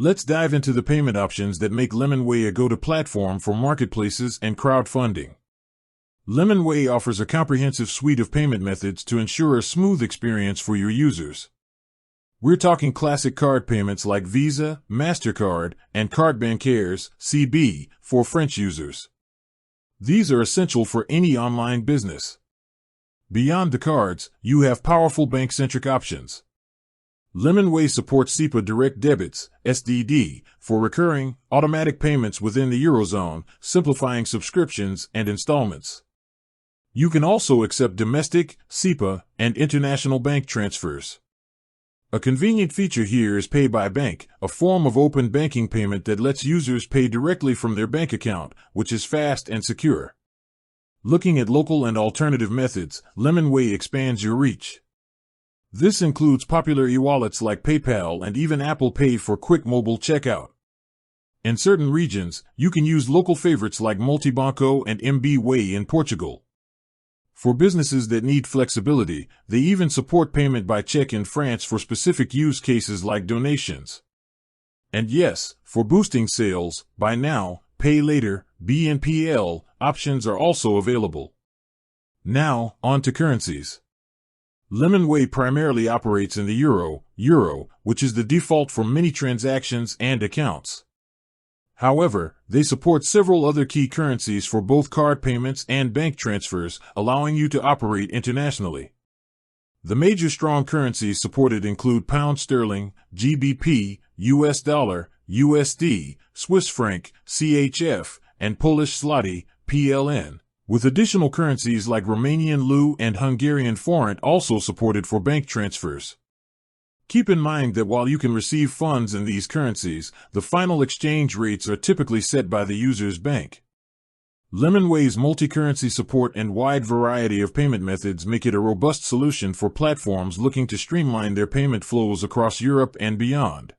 Let's dive into the payment options that make Lemonway a go-to platform for marketplaces and crowdfunding. Lemonway offers a comprehensive suite of payment methods to ensure a smooth experience for your users. We're talking classic card payments like Visa, MasterCard, and carte bancaires (CB) for French users. These are essential for any online business. Beyond the cards, you have powerful bank-centric options. Lemonway supports SEPA direct debits (SDD) for recurring, automatic payments within the Eurozone, simplifying subscriptions and installments. You can also accept domestic, SEPA, and international bank transfers. A convenient feature here is Pay by Bank, a form of open banking payment that lets users pay directly from their bank account, which is fast and secure. Looking at local and alternative methods, Lemonway expands your reach. This includes popular e-wallets like PayPal and even Apple Pay for quick mobile checkout. In certain regions, you can use local favorites like Multibanco and MBWay in Portugal. For businesses that need flexibility, they even support payment by check in France for specific use cases like donations. And yes, for boosting sales, buy now, pay later, BNPL options are also available. Now, on to currencies. Lemonway primarily operates in the euro, which is the default for many transactions and accounts. However, they support several other key currencies for both card payments and bank transfers, allowing you to operate internationally. The major strong currencies supported include pound sterling, GBP, US dollar, USD, Swiss franc, CHF, and Polish zloty, PLN, with additional currencies like Romanian leu and Hungarian forint also supported for bank transfers. Keep in mind that while you can receive funds in these currencies, the final exchange rates are typically set by the user's bank. Lemonway's multi-currency support and wide variety of payment methods make it a robust solution for platforms looking to streamline their payment flows across Europe and beyond.